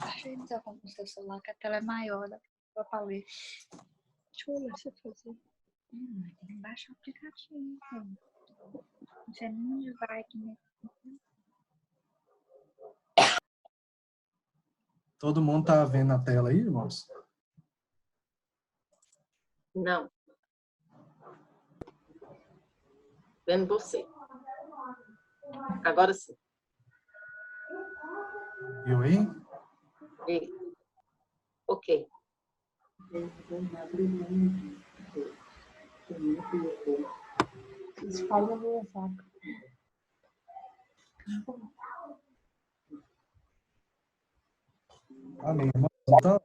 Deixa eu usar com o seu celular, que a tela é maior, dá pra ler. Deixa eu ver se eu fazer. Tem que baixar o aplicativo. Não sei nem onde vai aqui, né? Todo mundo tá vendo a tela aí, irmãos? Não. Vendo você. Agora sim. Viu aí? E... Ok. Espalha o WhatsApp. Amém, irmãos. Então,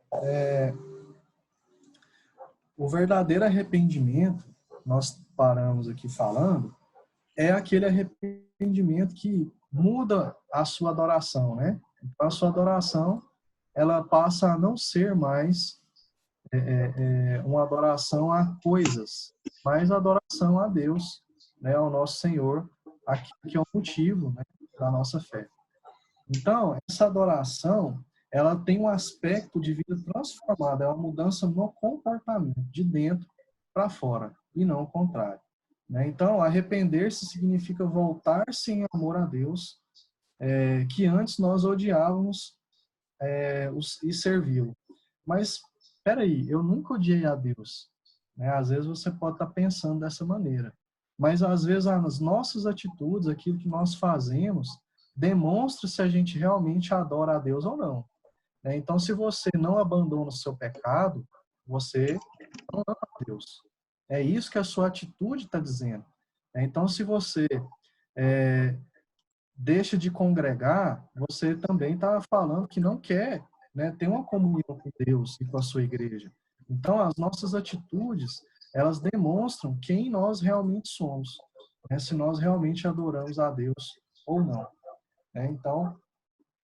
o verdadeiro arrependimento, nós paramos aqui falando, é aquele arrependimento que muda a sua adoração, né? Então, a sua adoração, ela passa a não ser mais uma adoração a coisas, mas adoração a Deus, né? Ao nosso Senhor, aquilo que é o motivo, né, da nossa fé. Então, essa adoração, ela tem um aspecto de vida transformada, é uma mudança no comportamento, de dentro para fora, e não o contrário. Né? Então, arrepender-se significa voltar-se em amor a Deus, que antes nós odiávamos e servi-lo. Mas, espera aí, eu nunca odiei a Deus. Né? Às vezes você pode estar pensando dessa maneira. Mas, às vezes, as nossas atitudes, aquilo que nós fazemos, demonstra se a gente realmente adora a Deus ou não. Né? Então, se você não abandona o seu pecado, você não ama a Deus. É isso que a sua atitude está dizendo. Então, se você deixa de congregar, você também está falando que não quer, né, ter uma comunhão com Deus e com a sua igreja. Então, as nossas atitudes, elas demonstram quem nós realmente somos, né, se nós realmente adoramos a Deus ou não. Né? Então,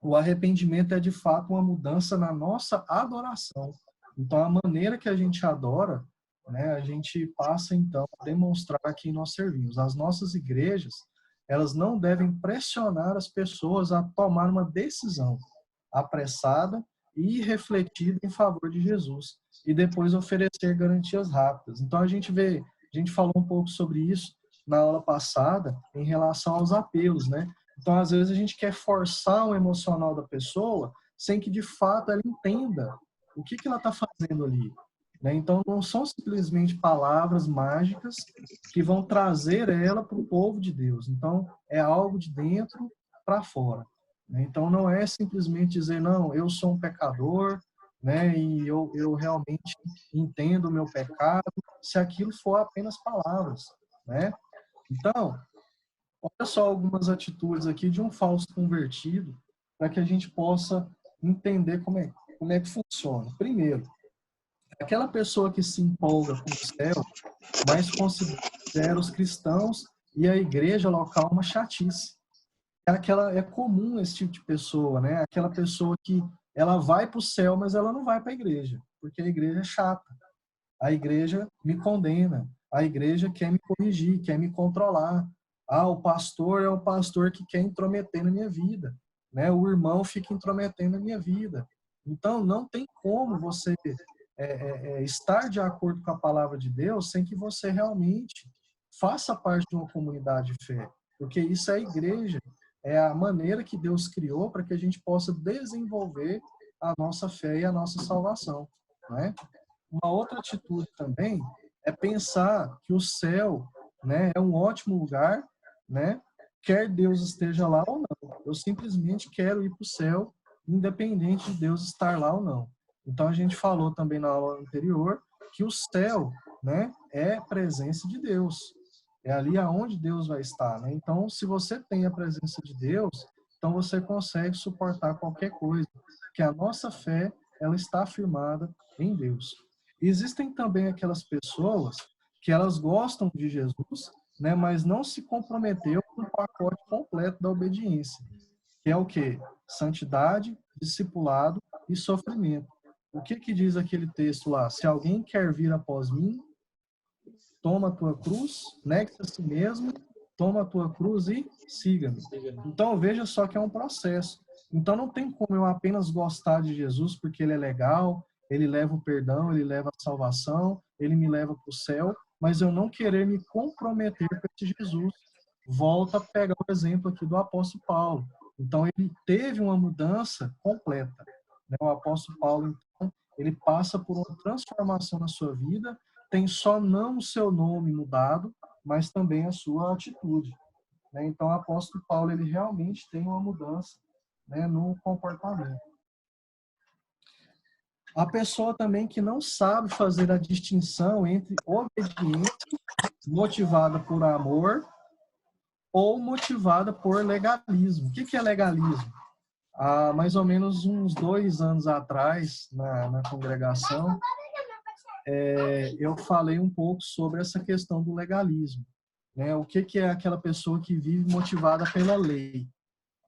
o arrependimento é de fato uma mudança na nossa adoração. Então, a maneira que a gente adora, né, a gente passa então a demonstrar a quem nós servimos. As nossas igrejas, elas não devem pressionar as pessoas a tomar uma decisão apressada e refletida em favor de Jesus e depois oferecer garantias rápidas. Então, a gente falou um pouco sobre isso na aula passada em relação aos apelos, né? Então, às vezes, a gente quer forçar o emocional da pessoa sem que, de fato, ela entenda o que ela está fazendo ali. Né? Então, não são simplesmente palavras mágicas que vão trazer ela para o povo de Deus. Então, é algo de dentro para fora. Né? Então, não é simplesmente dizer, não, eu sou um pecador, né? E eu realmente entendo o meu pecado, se aquilo for apenas palavras. Né? Então, olha só algumas atitudes aqui de um falso convertido, para que a gente possa entender como é que funciona. Primeiro, aquela pessoa que se empolga com o céu, mas considera os cristãos e a igreja local uma chatice. É comum esse tipo de pessoa, né? Aquela pessoa que ela vai para o céu, mas ela não vai para a igreja, porque a igreja é chata. A igreja me condena. A igreja quer me corrigir, quer me controlar. Ah, o pastor é o pastor que quer intrometer na minha vida. Né? O irmão fica intrometendo na minha vida. Então, não tem como você estar de acordo com a palavra de Deus sem que você realmente faça parte de uma comunidade de fé. Porque isso é a igreja. É a maneira que Deus criou para que a gente possa desenvolver a nossa fé e a nossa salvação. Né? Uma outra atitude também é pensar que o céu, né, é um ótimo lugar, né, quer Deus esteja lá ou não. Eu simplesmente quero ir para o céu, independente de Deus estar lá ou não. Então, a gente falou também na aula anterior que o céu, né, é presença de Deus. É ali aonde Deus vai estar. Né? Então, se você tem a presença de Deus, então você consegue suportar qualquer coisa. Porque a nossa fé, ela está firmada em Deus. Existem também aquelas pessoas que elas gostam de Jesus, né, mas não se comprometeu com o pacote completo da obediência, que é o quê? Santidade, discipulado e sofrimento. O que diz aquele texto lá? Se alguém quer vir após mim, toma a tua cruz, negue-se a si mesmo, toma a tua cruz e siga-me. Então, veja só que é um processo. Então não tem como eu apenas gostar de Jesus porque ele é legal, ele leva o perdão, ele leva a salvação, ele me leva para o céu, mas eu não querer me comprometer com esse Jesus. Volta a pegar o exemplo aqui do apóstolo Paulo. Então ele teve uma mudança completa, né? O apóstolo Paulo, então, ele passa por uma transformação na sua vida, tem só não o seu nome mudado, mas também a sua atitude, né? Então o apóstolo Paulo, ele realmente tem uma mudança, né, no comportamento. A pessoa também que não sabe fazer a distinção entre obediência motivada por amor ou motivada por legalismo. O que é legalismo? Há mais ou menos uns 2 anos atrás, na congregação, eu falei um pouco sobre essa questão do legalismo, né? O que é aquela pessoa que vive motivada pela lei,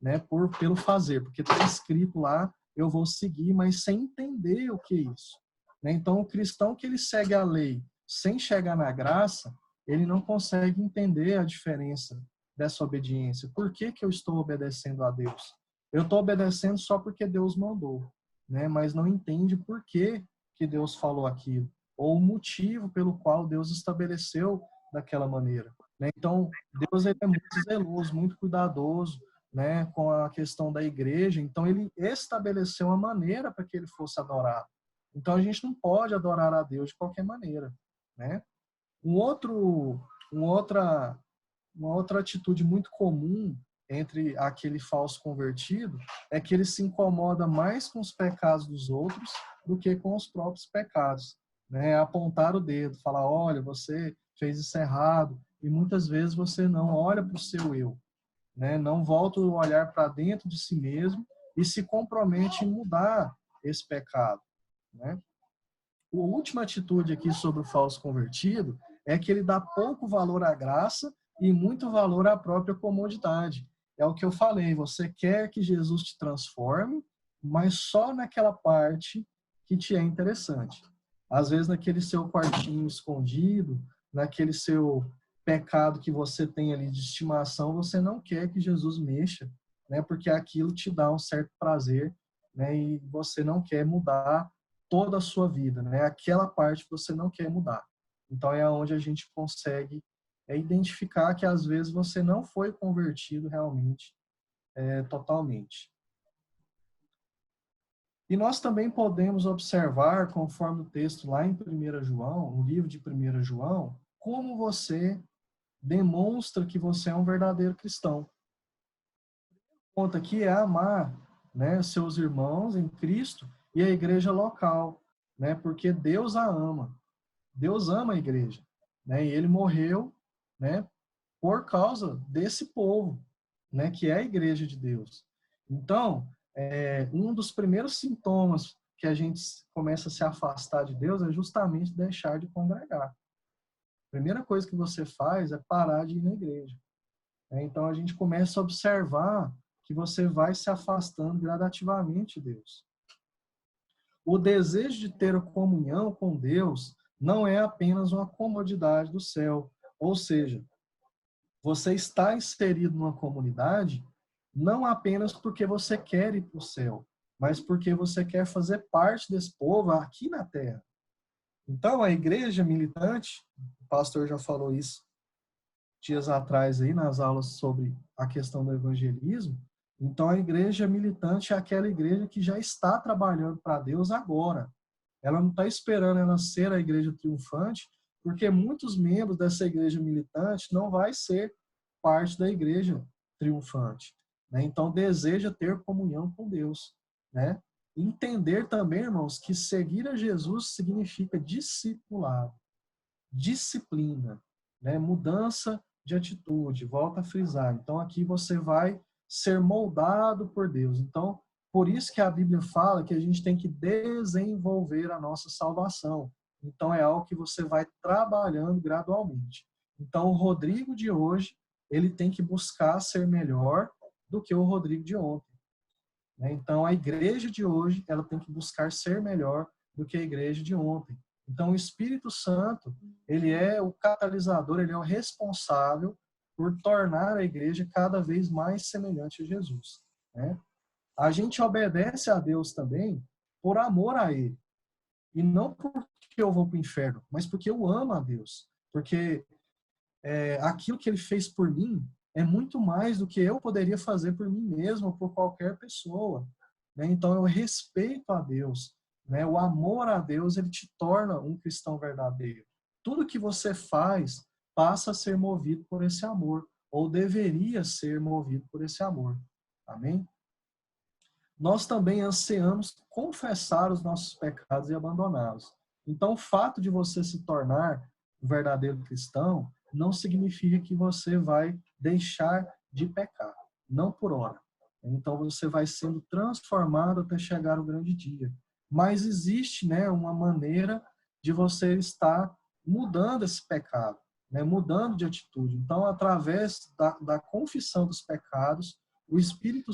né? Pelo fazer, porque está escrito lá, eu vou seguir, mas sem entender o que é isso, né? Então, o cristão que ele segue a lei sem chegar na graça, ele não consegue entender a diferença dessa obediência. Por que eu estou obedecendo a Deus? Eu estou obedecendo só porque Deus mandou, né? Mas não entende por que Deus falou aquilo, ou o motivo pelo qual Deus estabeleceu daquela maneira, né? Então, Deus, ele é muito zeloso, muito cuidadoso, né, com a questão da igreja. Então ele estabeleceu uma maneira para que ele fosse adorado. Então a gente não pode adorar a Deus de qualquer maneira, né? Uma outra atitude muito comum entre aquele falso convertido é que ele se incomoda mais com os pecados dos outros do que com os próprios pecados, né? Apontar o dedo, falar, olha, você fez isso errado, e muitas vezes você não olha para o seu eu, né? Não volta o olhar para dentro de si mesmo e se compromete em mudar esse pecado, né? A última atitude aqui sobre o falso convertido é que ele dá pouco valor à graça e muito valor à própria comodidade. É o que eu falei, você quer que Jesus te transforme, mas só naquela parte que te é interessante. Às vezes naquele seu quartinho escondido, naquele seu pecado que você tem ali de estimação, você não quer que Jesus mexa, né? Porque aquilo te dá um certo prazer, né? E você não quer mudar toda a sua vida, né? Aquela parte que você não quer mudar. Então é onde a gente consegue identificar que às vezes você não foi convertido realmente, totalmente. E nós também podemos observar, conforme o texto lá em 1 João, no livro de 1 João, como você demonstra que você é um verdadeiro cristão. O ponto aqui é amar, né, seus irmãos em Cristo e a igreja local, né, porque Deus a ama. Deus ama a igreja, né, e ele morreu, né, por causa desse povo, né, que é a igreja de Deus. Então, um dos primeiros sintomas que a gente começa a se afastar de Deus é justamente deixar de congregar. A primeira coisa que você faz é parar de ir na igreja. Então, a gente começa a observar que você vai se afastando gradativamente de Deus. O desejo de ter comunhão com Deus não é apenas uma comodidade do céu. Ou seja, você está inserido numa comunidade não apenas porque você quer ir para o céu, mas porque você quer fazer parte desse povo aqui na terra. Então, a igreja militante, o pastor já falou isso dias atrás aí nas aulas sobre a questão do evangelismo. Então, a igreja militante é aquela igreja que já está trabalhando para Deus agora. Ela não está esperando ela ser a igreja triunfante, porque muitos membros dessa igreja militante não vai ser parte da igreja triunfante, né? Então, deseja ter comunhão com Deus, né? Entender também, irmãos, que seguir a Jesus significa discipulado, disciplina, né? Mudança de atitude, volta a frisar. Então, aqui você vai ser moldado por Deus. Então, por isso que a Bíblia fala que a gente tem que desenvolver a nossa salvação. Então, é algo que você vai trabalhando gradualmente. Então, o Rodrigo de hoje, ele tem que buscar ser melhor do que o Rodrigo de ontem, né? Então, a igreja de hoje, ela tem que buscar ser melhor do que a igreja de ontem. Então, o Espírito Santo, ele é o catalisador, ele é o responsável por tornar a igreja cada vez mais semelhante a Jesus, né? a gente obedece a Deus também por amor a Ele. E não porque eu vou para o inferno, mas porque eu amo a Deus. Porque aquilo que Ele fez por mim é muito mais do que eu poderia fazer por mim mesmo ou por qualquer pessoa. Né? Então eu respeito a Deus. Né? O amor a Deus, ele te torna um cristão verdadeiro. Tudo que você faz passa a ser movido por esse amor, ou deveria ser movido por esse amor. Amém? Nós também ansiamos confessar os nossos pecados e abandoná-los. Então, o fato de você se tornar um verdadeiro cristão não significa que você vai deixar de pecar, não por hora. Então, você vai sendo transformado até chegar o grande dia. Mas existe, né, uma maneira de você estar mudando esse pecado, né, mudando de atitude. Então, através da confissão dos pecados, o Espírito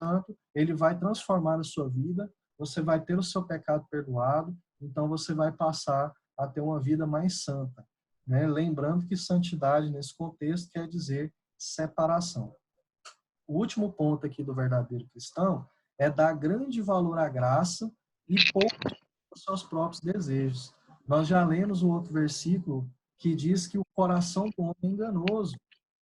Santo, ele vai transformar a sua vida, você vai ter o seu pecado perdoado, então você vai passar a ter uma vida mais santa. Né? Lembrando que santidade, nesse contexto, quer dizer separação. O último ponto aqui do verdadeiro cristão é dar grande valor à graça e pouco aos seus próprios desejos. Nós já lemos o outro versículo que diz que o coração do homem é enganoso.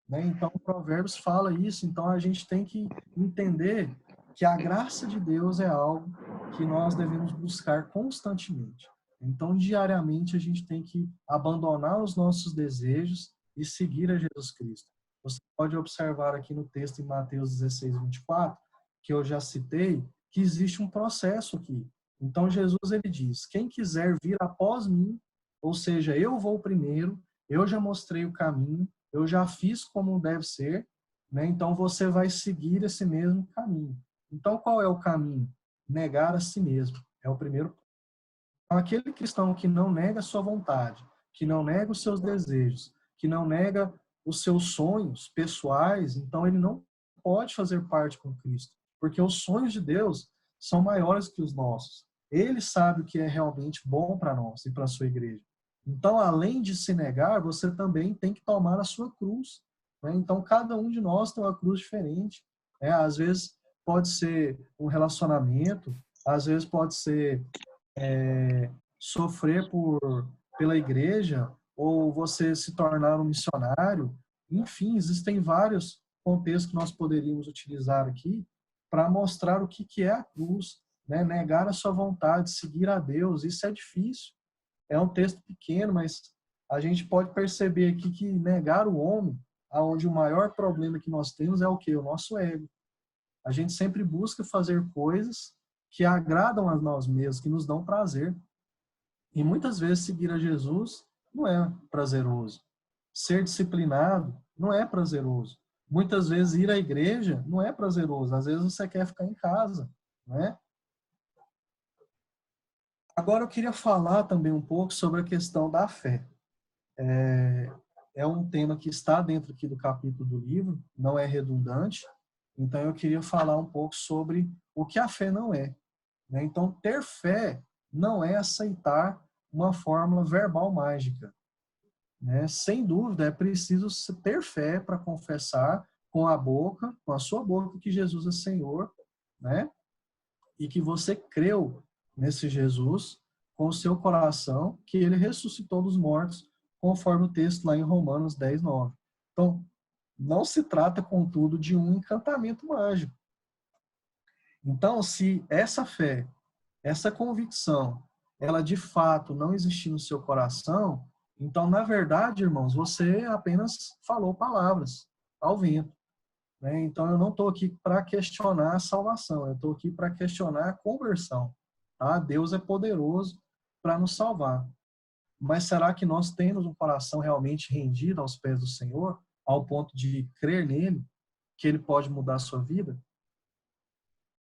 Né? Então, o Provérbios fala isso. Então, a gente tem que entender que a graça de Deus é algo que nós devemos buscar constantemente. Então, diariamente, a gente tem que abandonar os nossos desejos e seguir a Jesus Cristo. Você pode observar aqui no texto em Mateus 16, 24, que eu já citei, que existe um processo aqui. Então, Jesus, ele diz, quem quiser vir após mim, ou seja, eu vou primeiro, eu já mostrei o caminho, eu já fiz como deve ser, né? Então você vai seguir esse mesmo caminho. Então qual é o caminho? Negar a si mesmo. É o primeiro ponto. Então, aquele cristão que não nega a sua vontade, que não nega os seus desejos, que não nega os seus sonhos pessoais, então ele não pode fazer parte com Cristo. Porque os sonhos de Deus são maiores que os nossos. Ele sabe o que é realmente bom para nós e para a sua igreja. Então, além de se negar, você também tem que tomar a sua cruz. Né? Então, cada um de nós tem uma cruz diferente. Né? Às vezes pode ser um relacionamento, às vezes pode ser sofrer pela igreja, ou você se tornar um missionário. Enfim, existem vários contextos que nós poderíamos utilizar aqui para mostrar o que é a cruz. Né? Negar a sua vontade, seguir a Deus, isso é difícil. É um texto pequeno, mas a gente pode perceber aqui que negar o homem, aonde o maior problema que nós temos é o quê? O nosso ego. A gente sempre busca fazer coisas que agradam a nós mesmos, que nos dão prazer. E muitas vezes seguir a Jesus não é prazeroso. Ser disciplinado não é prazeroso. Muitas vezes ir à igreja não é prazeroso. Às vezes você quer ficar em casa, não é? Agora eu queria falar também um pouco sobre a questão da fé. É um tema que está dentro aqui do capítulo do livro, não é redundante, então eu queria falar um pouco sobre o que a fé não é. Né? Então, ter fé não é aceitar uma fórmula verbal mágica. Né? Sem dúvida, é preciso ter fé para confessar com a boca, com a sua boca, que Jesus é Senhor, né? E que você creu nesse Jesus com o seu coração, que ele ressuscitou dos mortos, conforme o texto lá em Romanos 10, 9. Então, não se trata, contudo, de um encantamento mágico. Então, se essa fé, essa convicção, ela de fato não existir no seu coração, então, na verdade, irmãos, você apenas falou palavras ao vento. Né? Então, eu não estou aqui para questionar a salvação, eu estou aqui para questionar a conversão. Tá? Deus é poderoso para nos salvar. Mas será que nós temos um coração realmente rendido aos pés do Senhor, ao ponto de crer nele, que ele pode mudar a sua vida?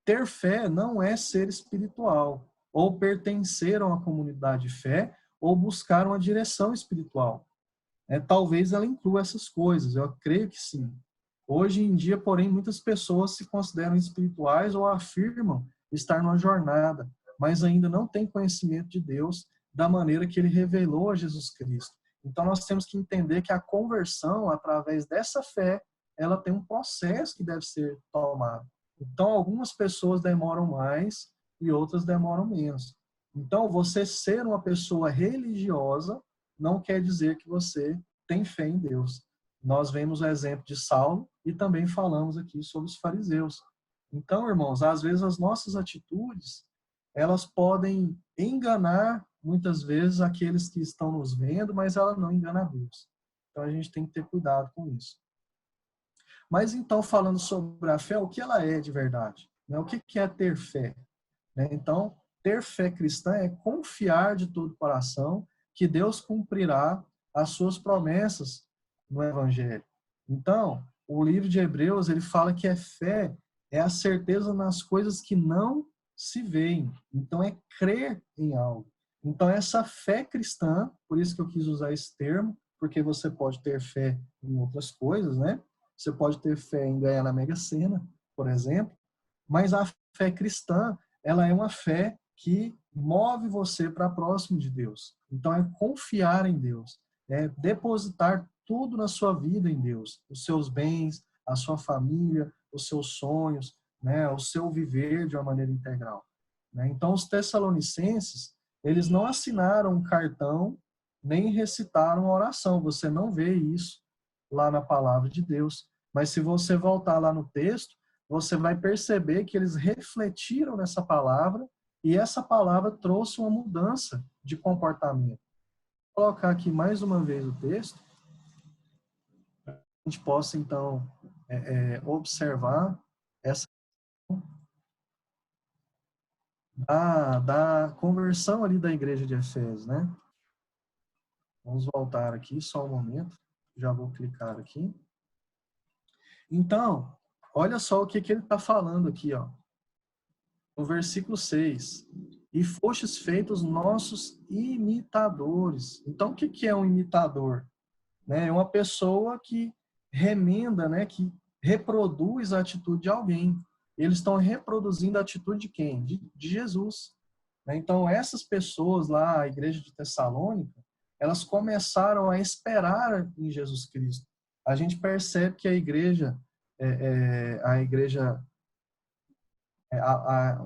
Ter fé não é ser espiritual, ou pertencer a uma comunidade de fé, ou buscar uma direção espiritual. Talvez ela inclua essas coisas, eu creio que sim. Hoje em dia, porém, muitas pessoas se consideram espirituais ou afirmam estar numa jornada, mas ainda não têm conhecimento de Deus da maneira que ele revelou a Jesus Cristo. Então, nós temos que entender que a conversão, através dessa fé, ela tem um processo que deve ser tomado. Então, algumas pessoas demoram mais e outras demoram menos. Então, você ser uma pessoa religiosa não quer dizer que você tem fé em Deus. Nós vemos o exemplo de Saulo e também falamos aqui sobre os fariseus. Então, irmãos, às vezes as nossas atitudes, elas podem enganar muitas vezes aqueles que estão nos vendo, mas ela não engana a Deus. Então, a gente tem que ter cuidado com isso. Mas então, falando sobre a fé, o que ela é de verdade? Né? O que é ter fé? Né? Então, ter fé cristã é confiar de todo o coração que Deus cumprirá as suas promessas no Evangelho. Então, o livro de Hebreus, ele fala que a fé é a certeza nas coisas que não se veem. Então, é crer em algo. Então, essa fé cristã, por isso que eu quis usar esse termo, porque você pode ter fé em outras coisas, né? Você pode ter fé em ganhar na Mega Sena, por exemplo, mas a fé cristã, ela é uma fé que move você para próximo de Deus. Então, é confiar em Deus, é depositar tudo na sua vida em Deus, os seus bens, a sua família, os seus sonhos, né, o seu viver de uma maneira integral. Né? Então, os tessalonicenses, eles não assinaram um cartão, nem recitaram uma oração. Você não vê isso lá na palavra de Deus. Mas se você voltar lá no texto, você vai perceber que eles refletiram nessa palavra e essa palavra trouxe uma mudança de comportamento. Vou colocar aqui mais uma vez o texto, para que a gente possa, então, observar essa da conversão ali da igreja de Efésios, né? Vamos voltar aqui, só um momento. Já vou clicar aqui. Então, olha só o que ele está falando aqui, ó. No versículo 6. E fostes feitos nossos imitadores. Então, o que é um imitador? É uma pessoa que remenda, né, que reproduz a atitude de alguém. Eles estão reproduzindo a atitude de quem? De Jesus. Então, essas pessoas lá, a igreja de Tessalônica, elas começaram a esperar em Jesus Cristo. A gente percebe que a igreja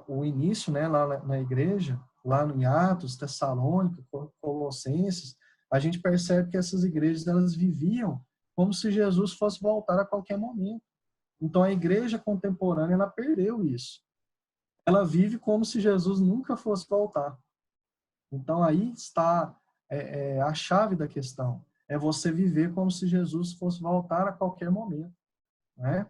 o início, né, lá na igreja, lá em Atos, Tessalônica, Colossenses, a gente percebe que essas igrejas elas viviam como se Jesus fosse voltar a qualquer momento. Então a igreja contemporânea ela perdeu isso. Ela vive como se Jesus nunca fosse voltar. Então aí está a chave da questão. É você viver como se Jesus fosse voltar a qualquer momento, né?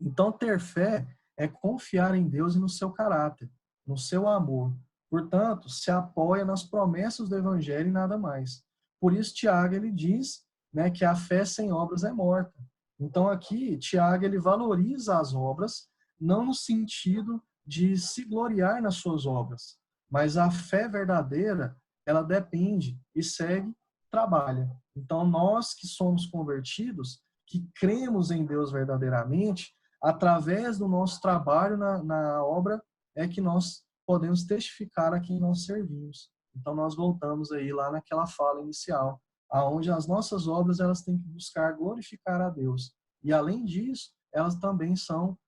Então ter fé é confiar em Deus e no seu caráter, no seu amor. Portanto, se apoia nas promessas do Evangelho e nada mais. Por isso, Tiago ele diz, né, que a fé sem obras é morta. Então, aqui, Tiago ele valoriza as obras, não no sentido de se gloriar nas suas obras, mas a fé verdadeira, ela depende e segue, trabalha. Então, nós que somos convertidos, que cremos em Deus verdadeiramente, através do nosso trabalho na obra, é que nós podemos testificar a quem nós servimos. Então, nós voltamos aí lá naquela fala inicial, aonde as nossas obras elas têm que buscar glorificar a Deus. E, além disso, elas também são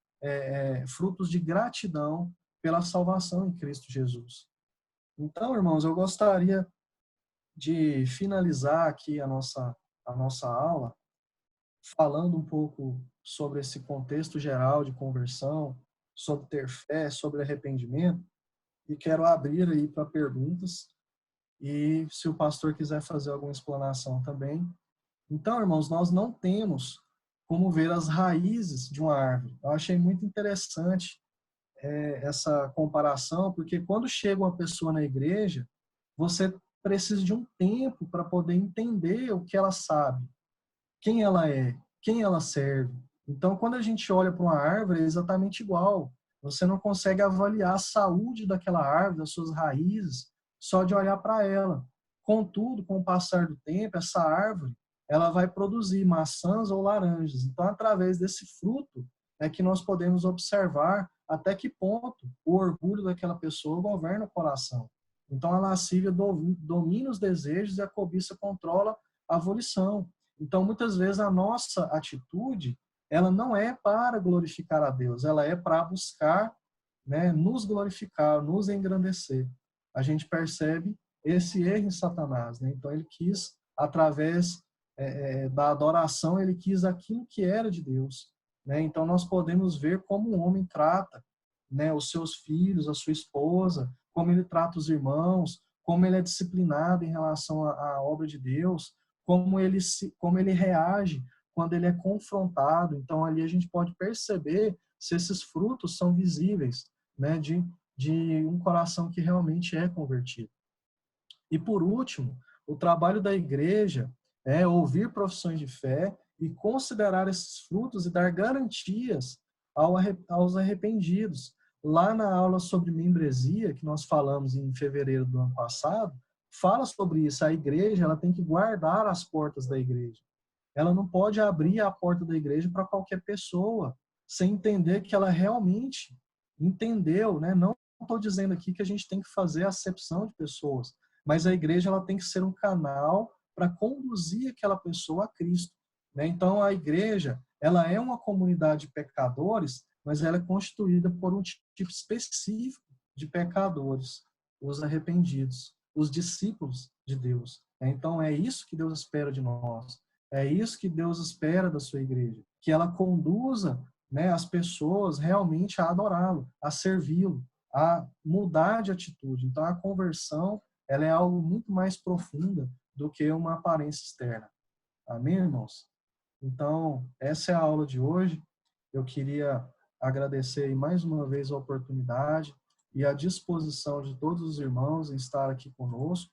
frutos de gratidão pela salvação em Cristo Jesus. Então, irmãos, eu gostaria de finalizar aqui a nossa aula falando um pouco sobre esse contexto geral de conversão, sobre ter fé, sobre arrependimento, e quero abrir aí para perguntas, e se o pastor quiser fazer alguma explanação também. Então, irmãos, nós não temos como ver as raízes de uma árvore. Eu achei muito interessante essa comparação, porque quando chega uma pessoa na igreja, você precisa de um tempo para poder entender o que ela sabe, quem ela é, quem ela serve. Então, quando a gente olha para uma árvore, é exatamente igual. Você não consegue avaliar a saúde daquela árvore, das suas raízes, só de olhar para ela. Contudo, com o passar do tempo, essa árvore, ela vai produzir maçãs ou laranjas. Então, através desse fruto, é que nós podemos observar até que ponto o orgulho daquela pessoa governa o coração. Então, a lascívia domina os desejos e a cobiça controla a volição. Então, muitas vezes, a nossa atitude ela não é para glorificar a Deus, ela é para buscar, né, nos glorificar, nos engrandecer. A gente percebe esse erro em Satanás, né? Então ele quis, através da adoração, ele quis aquilo que era de Deus, né? Então nós podemos ver como um homem trata, né, os seus filhos, a sua esposa, como ele trata os irmãos, como ele é disciplinado em relação à obra de Deus, como ele reage quando ele é confrontado. Então ali a gente pode perceber se esses frutos são visíveis, né, de um coração que realmente é convertido. E por último, o trabalho da igreja é ouvir profissões de fé e considerar esses frutos e dar garantias aos arrependidos. Lá na aula sobre membresia, que nós falamos em fevereiro do ano passado, fala sobre isso. A igreja, ela tem que guardar as portas da igreja. Ela não pode abrir a porta da igreja para qualquer pessoa, sem entender que ela realmente entendeu, né? Não estou dizendo aqui que a gente tem que fazer acepção de pessoas, mas a igreja ela tem que ser um canal para conduzir aquela pessoa a Cristo, né? Então a igreja, ela é uma comunidade de pecadores, mas ela é constituída por um tipo específico de pecadores, os arrependidos, os discípulos de Deus. Então é isso que Deus espera de nós. É isso que Deus espera da sua igreja, que ela conduza, né, as pessoas realmente a adorá-lo, a servi-lo, a mudar de atitude. Então a conversão, ela é algo muito mais profunda do que uma aparência externa. Amém, irmãos? Então, essa é a aula de hoje. Eu queria agradecer aí mais uma vez a oportunidade e a disposição de todos os irmãos em estar aqui conosco.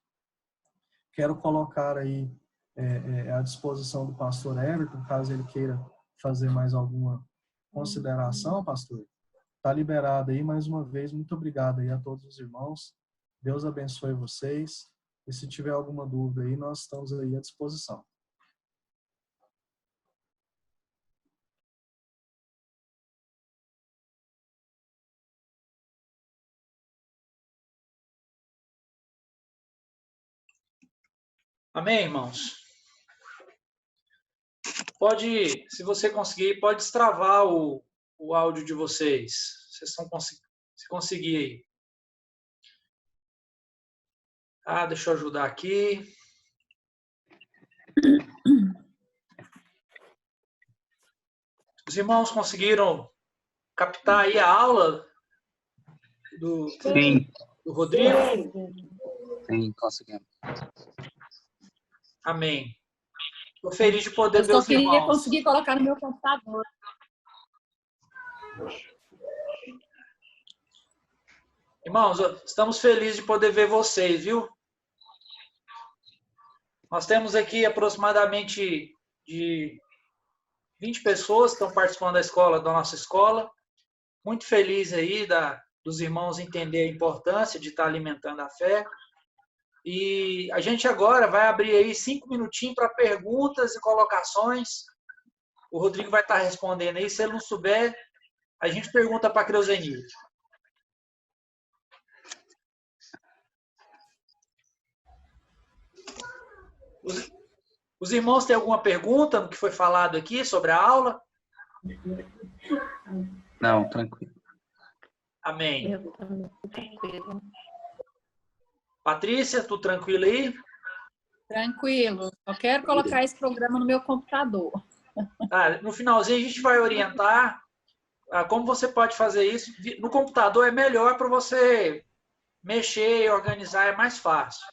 Quero colocar aí à disposição do pastor Everton, caso ele queira fazer mais alguma consideração, pastor. Está liberado aí, mais uma vez, muito obrigado aí a todos os irmãos. Deus abençoe vocês. E se tiver alguma dúvida aí, nós estamos aí à disposição. Amém, irmãos? Pode, se você conseguir, pode destravar o áudio de vocês. Vocês estão se conseguir aí. Ah, deixa eu ajudar aqui. Os irmãos conseguiram captar aí a aula do Rodrigo? Sim, conseguimos. Amém. Estou feliz de poder ver Eu os só queria irmãos. conseguir colocar no meu computador. Irmãos, estamos felizes de poder ver vocês, viu? Nós temos aqui aproximadamente de 20 pessoas que estão participando da nossa escola. Muito feliz aí dos irmãos entender a importância de estar alimentando a fé. E a gente agora vai abrir aí 5 minutinhos para perguntas e colocações. O Rodrigo vai estar respondendo aí. Se ele não souber, a gente pergunta para a Creuzenilde. Os irmãos têm alguma pergunta no que foi falado aqui sobre a aula? Não, tranquilo. Amém. Eu também, tranquilo. Patrícia, tu tranquila aí? Tranquilo. Eu quero colocar esse programa no meu computador. No finalzinho a gente vai orientar como você pode fazer isso. No computador é melhor para você mexer e organizar, é mais fácil.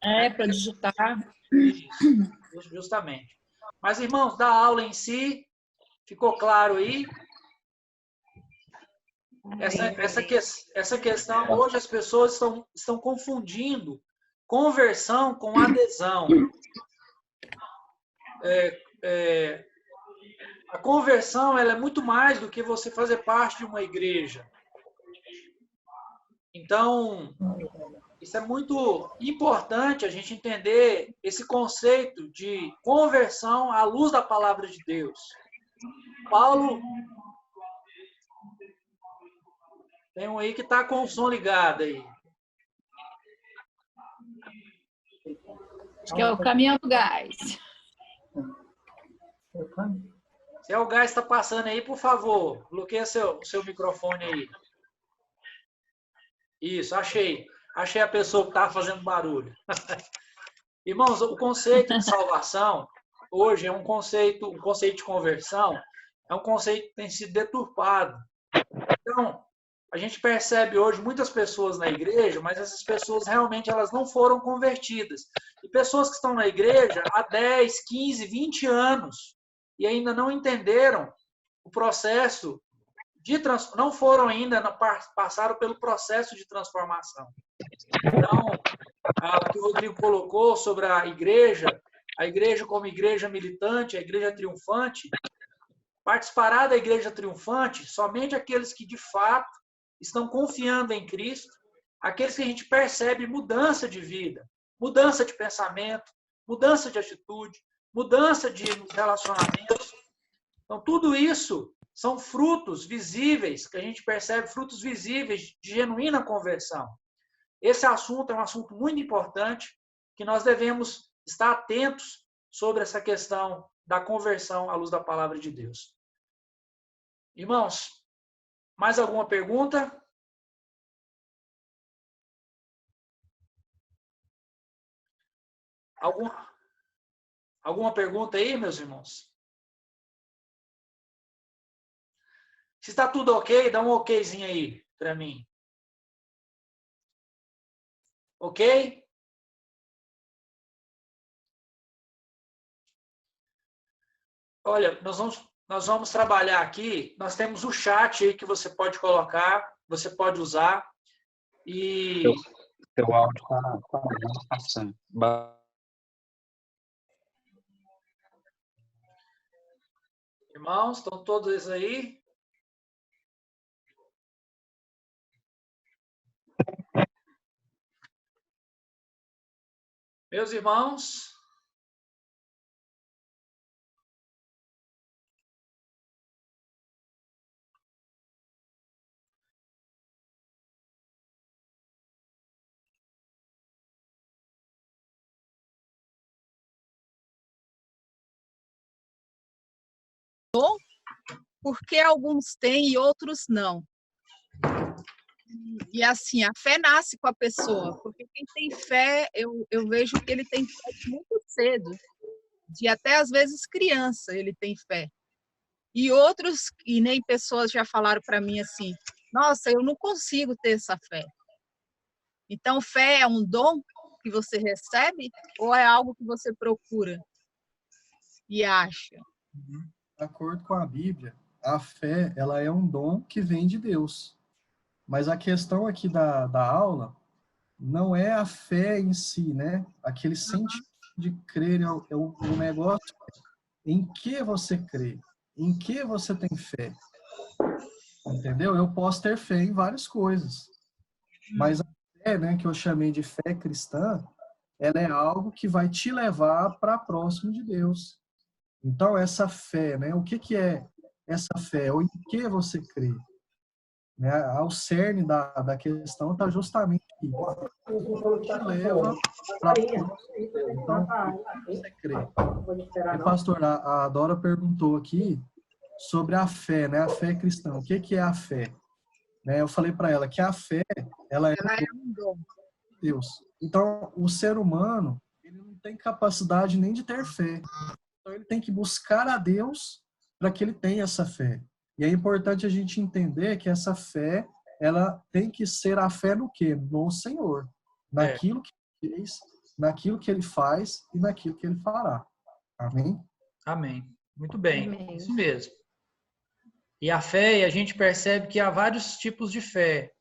Para digitar. Isso, justamente. Mas, irmãos, da aula em si, ficou claro aí? Essa questão, hoje as pessoas estão confundindo conversão com adesão. A conversão ela é muito mais do que você fazer parte de uma igreja. Então, isso é muito importante a gente entender esse conceito de conversão à luz da palavra de Deus. Paulo, tem um aí que está com o som ligado aí. Acho que é o caminhão do gás. Se o gás está passando aí, por favor, bloqueia seu microfone aí. Isso, achei. Achei a pessoa que estava fazendo barulho. Irmãos, o conceito de salvação, hoje, é um conceito de conversão, é um conceito que tem sido deturpado. Então, a gente percebe hoje muitas pessoas na igreja, mas essas pessoas realmente elas não foram convertidas. E pessoas que estão na igreja há 10, 15, 20 anos e ainda não entenderam o processo de transformação, não foram ainda, passaram pelo processo de transformação. Então, o que o Rodrigo colocou sobre a igreja como igreja militante, a igreja triunfante, participará da igreja triunfante somente aqueles que de fato estão confiando em Cristo, aqueles que a gente percebe mudança de vida, mudança de pensamento, mudança de atitude, mudança de relacionamentos. Então, tudo isso são frutos visíveis, que a gente percebe, frutos visíveis de genuína conversão. Esse assunto é um assunto muito importante, que nós devemos estar atentos sobre essa questão da conversão à luz da palavra de Deus. Irmãos, mais alguma pergunta? Alguma pergunta aí, meus irmãos? Se está tudo ok, dá um okzinho aí para mim. Ok? Olha, nós vamos trabalhar aqui. Nós temos o chat aí que você pode colocar, você pode usar. E Teu áudio está passando. irmãos, estão todos aí? Meus irmãos, porque alguns têm e outros não. E assim, a fé nasce com a pessoa, porque quem tem fé, eu vejo que ele tem fé muito cedo, de até às vezes criança ele tem fé. E outros, e nem pessoas já falaram para mim assim, nossa, eu não consigo ter essa fé. Então, fé é um dom que você recebe ou é algo que você procura e acha? De acordo com a Bíblia, a fé, ela é um dom que vem de Deus. Mas a questão aqui da aula não é a fé em si, né? Aquele sentimento de crer é o negócio em que você crê, em que você tem fé. Entendeu? Eu posso ter fé em várias coisas, mas a fé, né, que eu chamei de fé cristã, ela é algo que vai te levar para próximo de Deus. Então, essa fé, né, o que é essa fé? Ou em que você crê? Né? Ao cerne da questão está justamente isso. Que leva para então, o que você crê? E, pastor, a Dora perguntou aqui sobre a fé, né? A fé cristã. O que é a fé? Né? Eu falei para ela que a fé, ela é um dom de Deus. Então, o ser humano, ele não tem capacidade nem de ter fé. Então, ele tem que buscar a Deus para que ele tenha essa fé. E é importante a gente entender que essa fé, ela tem que ser a fé no quê? No Senhor. Naquilo que ele fez, naquilo que ele faz e naquilo que ele fará. Amém? Amém. Muito bem. Amém. Isso mesmo. E a fé, a gente percebe que há vários tipos de fé.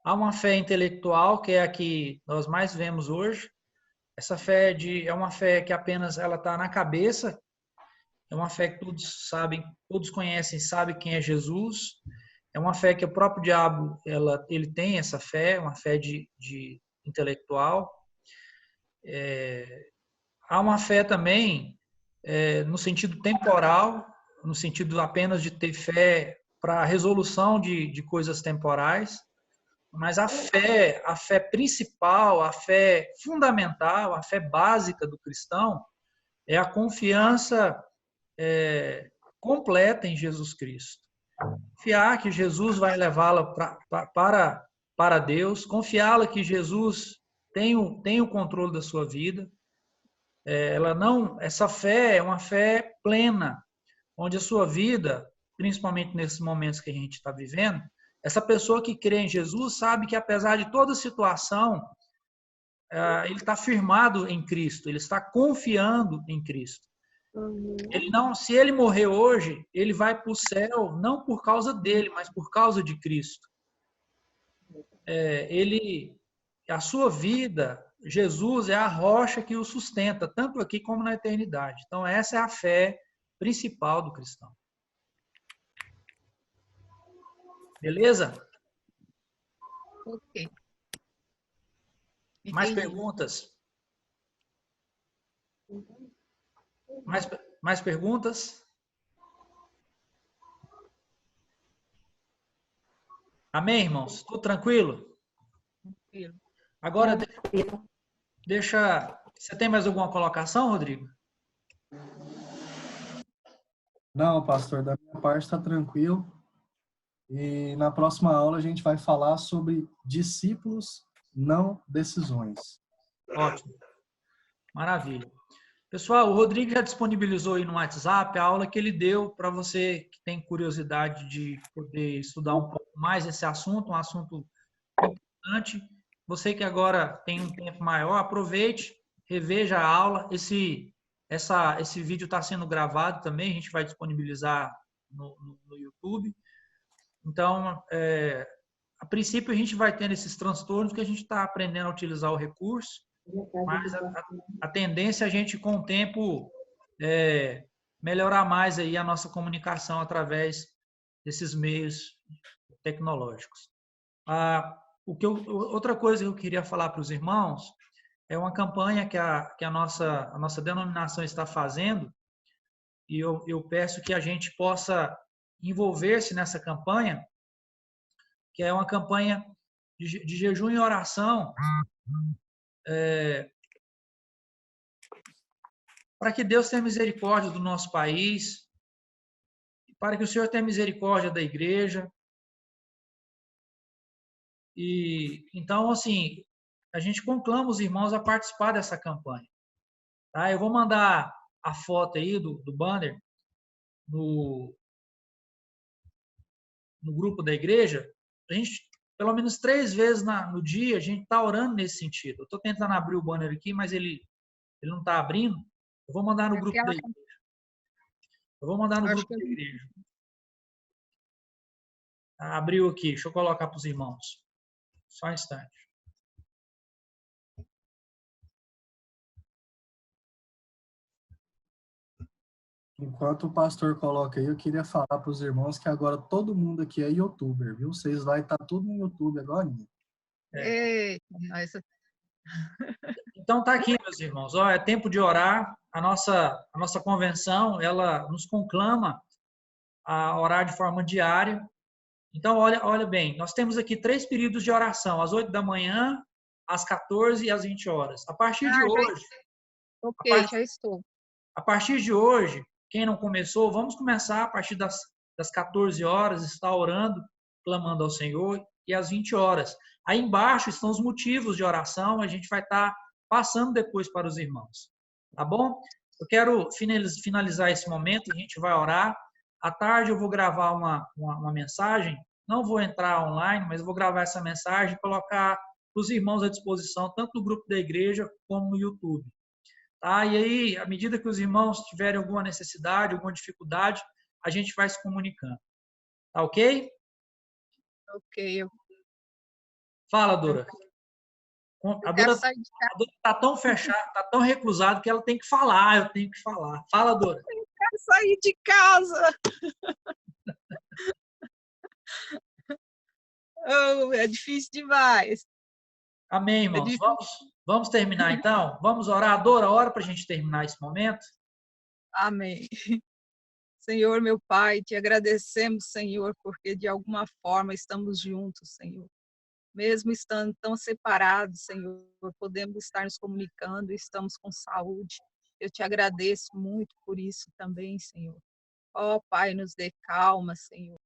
Há uma fé intelectual, que é a que nós mais vemos hoje. Essa fé é uma fé que apenas ela está na cabeça. É uma fé que todos sabem, todos conhecem, sabem quem é Jesus. É uma fé que o próprio diabo ele tem essa fé, uma fé de intelectual. Há uma fé também no sentido temporal, no sentido apenas de ter fé para a resolução de coisas temporais. Mas a fé principal, a fé fundamental, a fé básica do cristão é a confiança completa em Jesus Cristo. Confiar que Jesus vai levá-la para Deus, confiá-la que Jesus tem o controle da sua vida. Essa fé é uma fé plena, onde a sua vida, principalmente nesses momentos que a gente está vivendo, essa pessoa que crê em Jesus sabe que apesar de toda situação, ele está firmado em Cristo, ele está confiando em Cristo. Se ele morrer hoje, ele vai para o céu não por causa dele, mas por causa de Cristo. A sua vida, Jesus é a rocha que o sustenta, tanto aqui como na eternidade. Então, essa é a fé principal do cristão. Beleza? Ok. Mais Entendi. perguntas? Mais perguntas? Amém, irmãos? Tudo tranquilo? Tranquilo. Agora, deixa... Você tem mais alguma colocação, Rodrigo? Não, pastor, da minha parte está tranquilo. E na próxima aula a gente vai falar sobre discípulos, não decisões. Ótimo. Maravilha. Pessoal, o Rodrigo já disponibilizou aí no WhatsApp a aula que ele deu para você que tem curiosidade de poder estudar um pouco mais esse assunto, um assunto importante. Você que agora tem um tempo maior, aproveite, reveja a aula. Esse vídeo está sendo gravado também, a gente vai disponibilizar no YouTube. Então, a princípio, a gente vai tendo esses transtornos que a gente está aprendendo a utilizar o recurso, mas a tendência é a gente, com o tempo, melhorar mais aí a nossa comunicação através desses meios tecnológicos. Outra coisa que eu queria falar para os irmãos é uma campanha que a nossa denominação está fazendo, e eu peço que a gente possa envolver-se nessa campanha, que é uma campanha de jejum e oração, para que Deus tenha misericórdia do nosso país, para que o Senhor tenha misericórdia da igreja. E então, assim, a gente conclama os irmãos a participar dessa campanha. Tá? Eu vou mandar a foto aí do banner no grupo da igreja. A gente, pelo menos 3 vezes no dia, a gente está orando nesse sentido. Eu estou tentando abrir o banner aqui, mas ele não está abrindo. Eu vou mandar no grupo da igreja. Eu vou mandar no grupo da igreja. Abriu aqui. Deixa eu colocar para os irmãos. Só um instante. Enquanto o pastor coloca aí, eu queria falar para os irmãos que agora todo mundo aqui é youtuber, viu? Vocês vão estar tudo no YouTube agora. Então tá aqui, meus irmãos. É tempo de orar. A nossa convenção, ela nos conclama a orar de forma diária. Então, olha bem, nós temos aqui 3 períodos de oração, às 8 da manhã, às 14 e às 20 horas. A partir de hoje... Ok, já estou. A partir de hoje, quem não começou, vamos começar a partir das 14 horas, estar orando, clamando ao Senhor, e às 20 horas. Aí embaixo estão os motivos de oração, a gente vai estar passando depois para os irmãos. Tá bom? Eu quero finalizar esse momento, a gente vai orar. À tarde eu vou gravar uma mensagem, não vou entrar online, mas eu vou gravar essa mensagem e colocar para os irmãos à disposição, tanto no grupo da igreja como no YouTube. Tá? E aí, à medida que os irmãos tiverem alguma necessidade, alguma dificuldade, a gente vai se comunicando. Tá ok? Ok. Fala, Dora. A Dora está tão fechada, está tão reclusada que ela tem que falar, eu tenho que falar. Fala, Dora. Eu quero sair de casa. Oh, é difícil demais. Amém, irmãos. Vamos terminar, então? Vamos orar. Dora, ora para a gente terminar esse momento. Amém. Senhor, meu Pai, te agradecemos, Senhor, porque de alguma forma estamos juntos, Senhor. Mesmo estando tão separados, Senhor, podemos estar nos comunicando e estamos com saúde. Eu te agradeço muito por isso também, Senhor. Ó Pai, nos dê calma, Senhor.